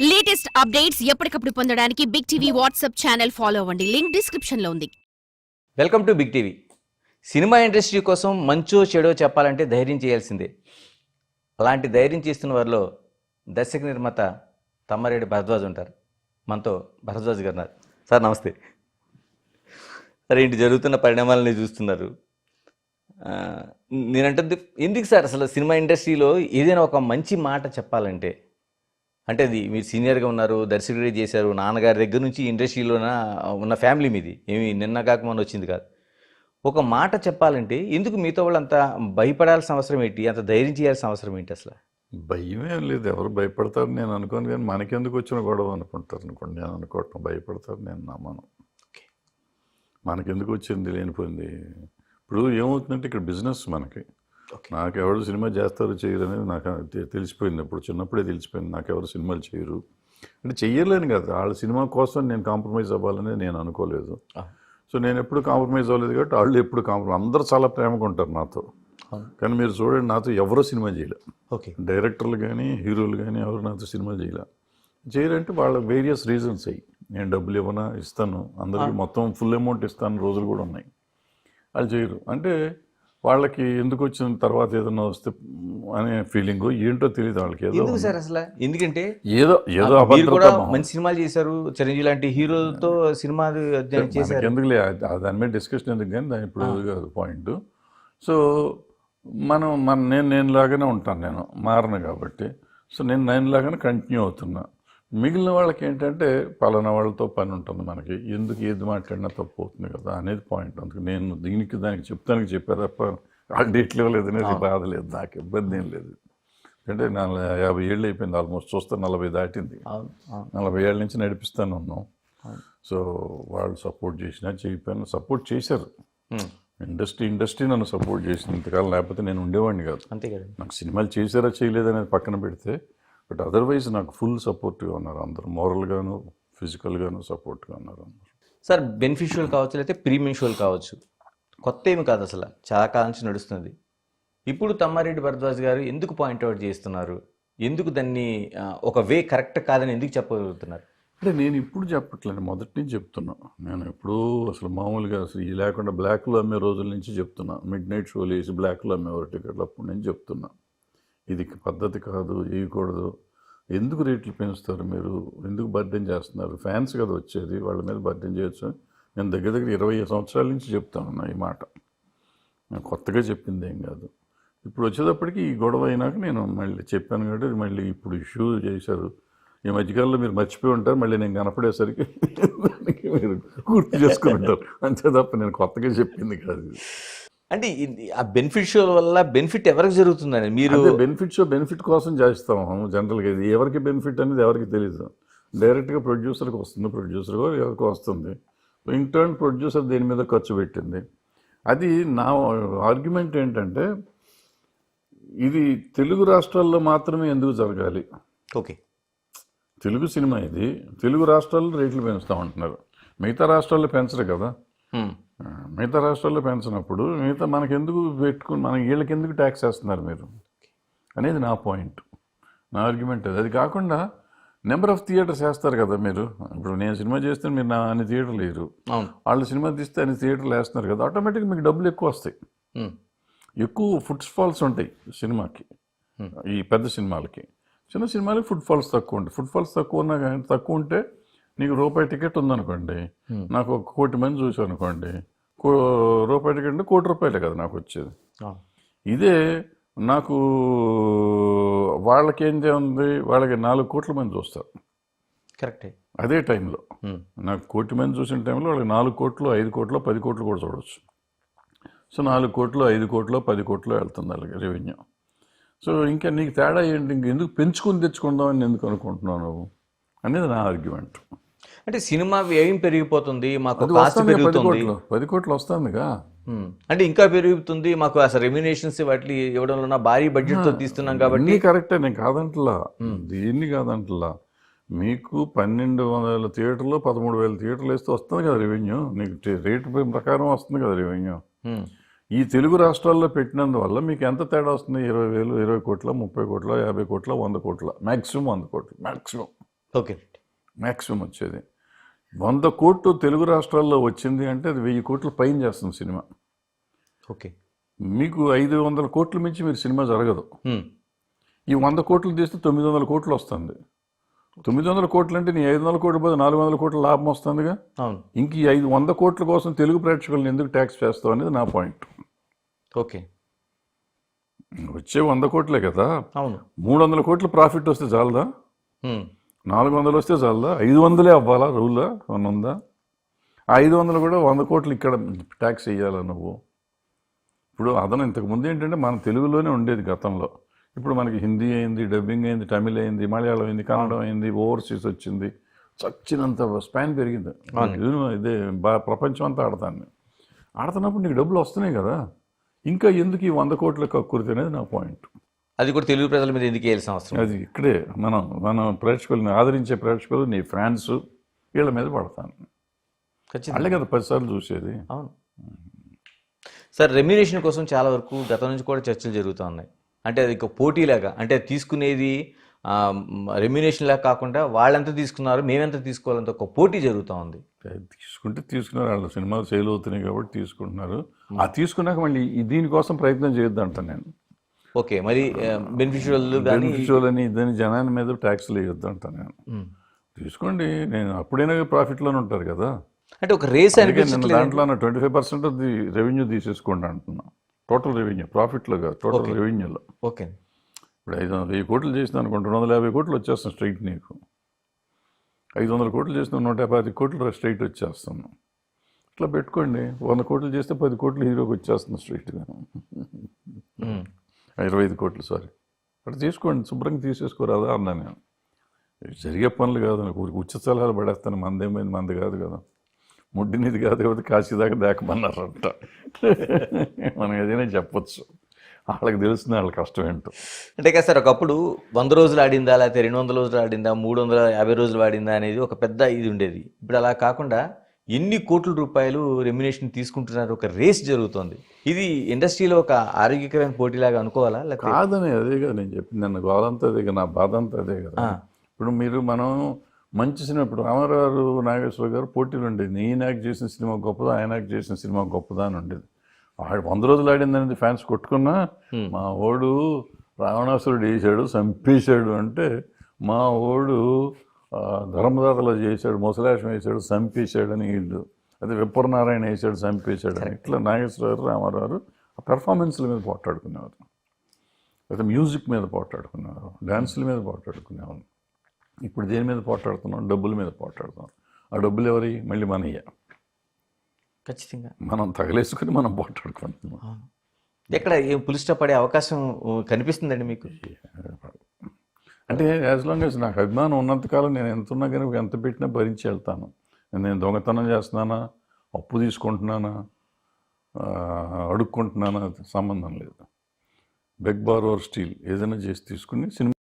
Latest updates ఎప్పటికప్పుడు పొందడానికి Big TV WhatsApp channel follow అవ్వండి. లింక్ డిస్క్రిప్షన్ లో ఉంది. Welcome to Big TV. Cinema industry కోసం మంచో చెడో చెప్పాలంటే ధైర్యం చేయాల్సిందే. అలాంటి ధైర్యం చేస్తున్న వారిలో దర్శక నిర్మాత తమ్మారెడ్డి భరద్వాజ్ ఉంటారు. మనతో భరద్వాజ్ గారు ఉన్నారు. సార్ నమస్తే. సరే, ఇంటి జరుగుతున్న పరిణామాలని చూస్తున్నారు. నేనంటుంది ఎందుకు సార్ అసలు సినిమా ఇండస్ట్రీలో ఏదైనా ఒక మంచి మాట చెప్పాలంటే, అంటే అది మీరు సీనియర్గా ఉన్నారు, దర్శకుడిగా చేశారు, నాన్నగారి దగ్గర నుంచి ఇండస్ట్రీలోన ఉన్న ఫ్యామిలీ మీది, ఏమి నిన్న కాక మొన్న వచ్చింది కాదు. ఒక మాట చెప్పాలంటే ఎందుకు మీతో వాళ్ళు అంత భయపడాల్సిన అవసరం ఏంటి, అంత ధైర్యం చేయాల్సిన అవసరం ఏంటి? అసలు భయమేం లేదు, ఎవరు భయపడతారు నేను అనుకోను, కానీ మనకెందుకు వచ్చిన గొడవ అనుకుంటారు అనుకోండి. నేను అనుకోవటం భయపడతారు నేను నమ్మను. మనకెందుకు వచ్చింది లేనిపోయింది. ఇప్పుడు ఏమవుతుందంటే ఇక్కడ బిజినెస్ మనకి, నాకు ఎవరు సినిమా చేస్తారు చేయరు అనేది నాకు తెలిసిపోయింది. ఇప్పుడు చిన్నప్పుడే తెలిసిపోయింది నాకు ఎవరు సినిమాలు చేయరు అంటే. చెయ్యలేను కదా, వాళ్ళ సినిమా కోసం నేను కాంప్రమైజ్ అవ్వాలని నేను అనుకోలేదు. సో నేను ఎప్పుడు కాంప్రమైజ్ అవ్వలేదు కాబట్టి వాళ్ళు ఎప్పుడు అందరూ చాలా ప్రేమగా ఉంటారు నాతో. కానీ మీరు చూడండి, నాతో ఎవరో సినిమా చేయలే. డైరెక్టర్లు కానీ హీరోలు కానీ ఎవరు నాతో సినిమాలు చేయరంటే వాళ్ళ వేరియస్ రీజన్స్ అయ్యి. నేను డబ్బులు ఇవ్వనా, ఇస్తాను అందరికీ మొత్తం ఫుల్ అమౌంట్ ఇస్తాను రోజులు కూడా ఉన్నాయి. వాళ్ళు చేయరు అంటే వాళ్ళకి ఎందుకు వచ్చిన తర్వాత ఏదన్నా వస్తే అనే ఫీలింగ్ ఏంటో తెలియదు వాళ్ళకి. ఏదో సార్ అసలు ఎందుకంటే ఏదో మంచి సినిమాలు చేశారు, చిరంజీవి లాంటి హీరోలతో సినిమా చేశారు. ఎందుకు దాని మీద డిస్కషన్ ఎందుకు, కానీ దాని ఇప్పుడు కాదు పాయింట్. సో నేను లాగానే ఉంటాను, నేను మారను కాబట్టి. సో నేను లాగానే కంటిన్యూ అవుతున్నా. మిగిలిన వాళ్ళకి ఏంటంటే పలానా వాళ్ళతో పని ఉంటుంది మనకి, ఎందుకు ఏది మాట్లాడినా తప్పు అవుతుంది కదా అనేది పాయింట్. అందుకు నేను దానికి చెప్తానికి చెప్పారు తప్ప ఆ డేట్లు ఇవ్వలేదు అనేది బాధ లేదు, నాకు ఇబ్బంది ఏం లేదు. అంటే 50 ఏళ్ళు అయిపోయింది ఆల్మోస్ట్, చూస్తే 40 దాటింది. 40 ఏళ్ళ నుంచి నడిపిస్తాను ఉన్నాం. సో వాళ్ళు సపోర్ట్ చేసినా చేయకపోయినా సపోర్ట్ చేశారు. ఇండస్ట్రీ నన్ను సపోర్ట్ చేసింది ఇంతకాలం, లేకపోతే నేను ఉండేవాడిని కాదు. అంతే కదా. నాకు సినిమాలు చేశారా చేయలేదనేది పక్కన పెడితే, బట్ అదర్వైజ్ నాకు ఫుల్ సపోర్ట్గా ఉన్నారు అందరూ, మోరల్గాను ఫిజికల్గాను సపోర్ట్గా ఉన్నారు అందరూ. సార్ బెనిఫిషియల్ కావచ్చు, లేకపోతే ప్రీమిషియల్ కావచ్చు, కొత్త ఏమి కాదు, అసలు చాలా కాలం నుంచి నడుస్తుంది. ఇప్పుడు తమ్మారెడ్డి భరద్వాజ్ గారు ఎందుకు పాయింట్అవుట్ చేస్తున్నారు, ఎందుకు దాన్ని ఒక వే కరెక్ట్ కాదని ఎందుకు చెప్పగలుగుతున్నారు? అంటే నేను ఇప్పుడు చెప్పట్లేదు, మొదటి నుంచి చెప్తున్నా. నేను ఎప్పుడూ అసలు మామూలుగా అసలు ఈ లేకుండా బ్లాక్లో అమ్మే రోజుల నుంచి చెప్తున్నా. మిడ్ నైట్ షోలు వేసి బ్లాక్లో అమ్మేవారు టికెట్లు, అప్పుడు నేను చెప్తున్నా ఇది పద్ధతి కాదు, వేయకూడదు. ఎందుకు రేట్లు పెంచుతారు మీరు, ఎందుకు బర్డెన్ చేస్తున్నారు, ఫ్యాన్స్ కదా వచ్చేది, వాళ్ళ మీద బర్డెన్ చేయొచ్చు. నేను దగ్గర 20 సంవత్సరాల నుంచి చెప్తాను ఈ మాట, నేను కొత్తగా చెప్పింది ఏం కాదు. ఇప్పుడు వచ్చేటప్పటికి ఈ గొడవ అయినాక నేను మళ్ళీ చెప్పాను కాబట్టి మళ్ళీ ఇప్పుడు ఇష్యూ చేశారు. ఈ మధ్యకాలంలో మీరు మర్చిపోయి ఉంటారు, మళ్ళీ నేను కనపడేసరికి మీరు గుర్తు చేసుకుని ఉంటారు, అంతే తప్ప నేను కొత్తగా చెప్పింది కాదు. అంటే ఆ బెనిఫిషియల్ వల్ల బెనిఫిట్ ఎవరికి జరుగుతుందని మీరు బెనిఫిట్ కోసం చేస్తాము జనరల్గా. ఇది ఎవరికి బెనిఫిట్ అనేది ఎవరికి తెలియదు. డైరెక్ట్గా ప్రొడ్యూసర్కి వస్తుంది, ప్రొడ్యూసర్ ఎవరికి వస్తుంది, ఇంటర్న్ ప్రొడ్యూసర్ దేని మీద ఖర్చు పెట్టింది. అది నా ఆర్గ్యుమెంట్ ఏంటంటే, ఇది తెలుగు రాష్ట్రాల్లో మాత్రమే ఎందుకు జరగాలి? ఓకే, తెలుగు సినిమా ఇది, తెలుగు రాష్ట్రాల్లో రేట్లు పెంచుతామంటున్నారు, మిగతా రాష్ట్రాల్లో పెంచరు కదా. మిగతా రాష్ట్రాల్లో పెంచినప్పుడు మిగతా మనకెందుకు పెట్టుకుని మన వీళ్ళకి ఎందుకు ట్యాక్స్ వేస్తున్నారు మీరు అనేది నా పాయింట్, నా ఆర్గ్యుమెంట్ అది. అది కాకుండా నెంబర్ ఆఫ్ థియేటర్స్ వేస్తారు కదా మీరు. ఇప్పుడు నేను సినిమా చేస్తే మీరు నా అన్ని థియేటర్లు వేయరు, వాళ్ళు సినిమా తీస్తే అన్ని థియేటర్లు వేస్తున్నారు కదా, ఆటోమేటిక్గా మీకు డబ్బులు ఎక్కువ వస్తాయి. ఎక్కువ ఫుడ్ ఫాల్స్ ఉంటాయి సినిమాకి, ఈ పెద్ద సినిమాలకి. చిన్న సినిమాలకి ఫుడ్ ఫాల్స్ తక్కువ ఉంటాయి. ఫుడ్ ఫాల్స్ తక్కువ ఉంటే నీకు రూపాయి టికెట్ ఉందనుకోండి, నాకు 1 కోటి మంది చూసాను అనుకోండి, రూపాయి టికెట్ అంటే 1 కోటి రూపాయలే కదా నాకు వచ్చేది. ఇదే నాకు వాళ్ళకి ఏం ఉంది, వాళ్ళకి 4 కోట్ల మంది చూస్తారు కరెక్టే. అదే టైంలో నాకు 1 కోటి మంది చూసిన టైంలో వాళ్ళకి 4 కోట్లు 5 కోట్లు 10 కోట్లు కూడా చూడవచ్చు. సో 4 కోట్లు 5 కోట్లు 10 కోట్లు వెళ్తుంది వాళ్ళకి రెవెన్యూ. సో ఇంకా నీకు తేడా ఏంటి, ఇంకెందుకు పెంచుకొని తెచ్చుకుందామని ఎందుకు అనుకుంటున్నావు నువ్వు అనేది నా ఆర్గ్యుమెంట్. అంటే సినిమా వ్యయం పెరిగిపోతుంది, మాకు కాస్ట్ పెరుగుతుంది, 10 కోట్లు వస్తుందిగా, అంటే ఇంకా పెరుగుతుంది, మాకు అసలు రెమ్యునేషన్స్ వాటి ఇవ్వడంలో భారీ బడ్జెట్తో తీస్తున్నాం కాబట్టి. కరెక్టే, నేను కాదంటలా, దీన్ని కాదంటలా. మీకు 1200 థియేటర్లు 13,000 థియేటర్లు వేస్తే వస్తుంది కదా రెవెన్యూ, నీకు రేటు ప్రకారం వస్తుంది కదా రెవెన్యూ. ఈ తెలుగు రాష్ట్రాల్లో పెట్టినందువల్ల మీకు ఎంత తేడా వస్తుంది? 20,000, 20 కోట్ల, 30 కోట్ల, 50 కోట్ల, 100 కోట్ల, మ్యాక్సిమం 100 కోట్లు మ్యాక్సిమం. ఓకే. మ్యాక్సిమం వచ్చేది. 100 కోట్లు తెలుగు రాష్ట్రాల్లో వచ్చింది అంటే అది 1000 కోట్ల పైన చేస్తుంది సినిమా. ఓకే. మీకు 500 కోట్ల మించి మీరు సినిమా జరగదు. హ్మ్. ఈ 100 కోట్లు తీస్తే 900 కోట్లు వస్తుంది. 900 కోట్లు అంటే నీ 500 కోట్ల బదులు 400 కోట్ల లాభం వస్తుందిగా. అవును. ఇంక ఈ 100 కోట్ల కోసం తెలుగు ప్రేక్షకులను ఎందుకు ట్యాక్స్ చేస్తావు అనేది నా పాయింట్. ఓకే. వచ్చే 100 కోట్లే కదా. అవును. 300 కోట్ల ప్రాఫిట్ వస్తే చాలదా? హ్మ్. 400 వస్తే చాలదా? 500 అవ్వాలా రూలా ఏమన్నా ఉందా? ఆ 500 కూడా 100 కోట్లు ఇక్కడ ట్యాక్స్ వేయాలా నువ్వు? ఇప్పుడు అదనం ఇంతకుముందు ఏంటంటే మన తెలుగులోనే ఉండేది గతంలో. ఇప్పుడు మనకి హిందీ అయింది, డబ్బింగ్ అయింది, తమిళ్ అయింది, మలయాళం అయింది, కన్నడం అయింది, ఓవర్సీస్ వచ్చింది. చచ్చినంత స్పాన్ పెరిగింది. ఇదే ప్రపంచం అంతా ఆడతాను. ఆడుతున్నప్పుడు నీకు డబ్బులు వస్తున్నాయి కదా. ఇంకా ఎందుకు ఈ 100 కోట్ల కక్కుర్తి అనేది నా పాయింట్. అది కూడా తెలుగు ప్రజల మీద ఎందుకు వేయాల్సిన అవసరం? అది ఇక్కడే మన ప్రేక్షకుల్ని ఆదరించే ప్రేక్షకులు నీ ఫ్యాన్స్ వీళ్ళ మీద పడతాను. ఖచ్చితంగా. వాళ్ళే కదా 10 సార్లు చూసేది. అవును సార్. రెమ్యునేషన్ కోసం చాలా వరకు గతం నుంచి కూడా చర్చలు జరుగుతూ ఉన్నాయి. అంటే అది ఒక పోటీలాగా, అంటే తీసుకునేది రెమ్యునేషన్ లాగా కాకుండా వాళ్ళెంత తీసుకున్నారు మేమెంత తీసుకోవాలంత ఒక పోటీ జరుగుతూ ఉంది. తీసుకున్నారు, వాళ్ళ సినిమాలు సేల్ అవుతున్నాయి కాబట్టి తీసుకుంటున్నారు. ఆ తీసుకున్నాక మళ్ళీ దీనికోసం ప్రయత్నం చేయొద్దు అంట నేను. ఓకే. మరి బెనిఫిషియల్ అని దాని జనాన్ని మీద ట్యాక్స్లు వేయొద్దు అంట నేను. తీసుకోండి, నేను అప్పుడైనా ప్రాఫిట్లోనే ఉంటారు కదా. అంటే ఒక రేస్ నేను దాంట్లో 25% ఆఫ్ ది రెవెన్యూ తీసేసుకోండి అంటున్నా. టోటల్ రెవెన్యూ, ప్రాఫిట్లో కాదు, టోటల్ రెవెన్యూలో. ఓకే. ఇప్పుడు 1000 కోట్లు చేసిన అనుకుంటే 250 కోట్లు వచ్చేస్తాను స్ట్రైట్ నీకు. 500 కోట్లు చేసిన 150 కోట్లు స్ట్రైట్ వచ్చేస్తాను. ఇట్లా పెట్టుకోండి. 100 కోట్లు చేస్తే 10 కోట్లు హీరోకి వచ్చేస్తుంది స్ట్రైట్గా. 25 కోట్లు సారీ అట్లా తీసుకోండి, శుభ్రంగా తీసేసుకోరాదా అన్నా నేను. జరిగే పనులు కాదు, ఉచిత సలహాలు పడేస్తాను. మందేమైంది, మంది కాదు కదా. ముడ్డినిది కాదు కాబట్టి కాశీ దాకా దాకమన్నారంట. మనం ఏదైనా చెప్పొచ్చు, వాళ్ళకి తెలుస్తుంది వాళ్ళ కష్టం ఏంటో. అంటే కదా సార్, ఒకప్పుడు 100 రోజులు ఆడిందా, లేకపోతే 200 రోజులు ఆడిందా, 350 రోజులు ఆడిందా అనేది ఒక పెద్ద ఇది ఉండేది. ఇప్పుడు అలా కాకుండా ఎన్ని కోట్ల రూపాయలు రెమ్యునేషన్ తీసుకుంటున్నారు, ఒక రేస్ జరుగుతుంది. ఇది ఇండస్ట్రీలో ఒక ఆరోగ్యకరమైన పోటీలాగా అనుకోవాలా? లేకపోతే కాదని అదే కదా నేను చెప్పింది. నన్ను గోలంతా అదే కదా, నా బాధ అంతా అదే కదా. ఇప్పుడు మనం మంచి సినిమా, ఇప్పుడు రామారావు నాగేశ్వర గారు పోటీలు ఉండేది. ఈయన యాక్ట్ చేసిన సినిమా గొప్పదా, ఆయన యాక్ట్ చేసిన సినిమా గొప్పదా అని ఉండేది. 100 రోజులు ఆడింది అనేది ఫ్యాన్స్ కొట్టుకున్నా, మా ఓడు రావణాసురుడు వేసాడు చంపేశాడు అంటే, మా ఓడు ధర్మదాతలో చేశాడు, ముసలాషం వేసాడు చంపేశాడు అని వీళ్ళు, అదే విప్పరనారాయణ వేసాడు చంపేశాడు అని ఇట్లా నాగేశ్వరరావు రామారావు ఆ పెర్ఫార్మెన్స్ల మీద పోట్లాడుకునేవారు, లేదా మ్యూజిక్ మీద పోట్లాడుకునేవారు, డ్యాన్సుల మీద పోట్లాడుకునేవారు. ఇప్పుడు దేని మీద పోట్లాడుతున్నాం? డబ్బుల మీద పోట్లాడుతున్నాం. ఆ డబ్బులు ఎవరి? మళ్ళీ మనయ్య. ఖచ్చితంగా మనం తగలేసుకుని మనం పోట్లాడుకుంటున్నాం. ఎక్కడ ఏం పులిస్టా పడే అవకాశం కనిపిస్తుందండి మీకు? అంటే యాజ్ లాంగ్ యాజ్ నాకు అభిమానం ఉన్నంతకాలం నేను ఎంత ఉన్నా కానీ ఎంత పెట్టినా భరించి వెళ్తాను. నేను దొంగతనం చేస్తున్నానా, అప్పు తీసుకుంటున్నానా, అడుక్కుంటున్నానా, సంబంధం లేదు. బెగ్ బార్ ఓవర్ స్టీల్ ఏదైనా చేసి తీసుకుని సినిమా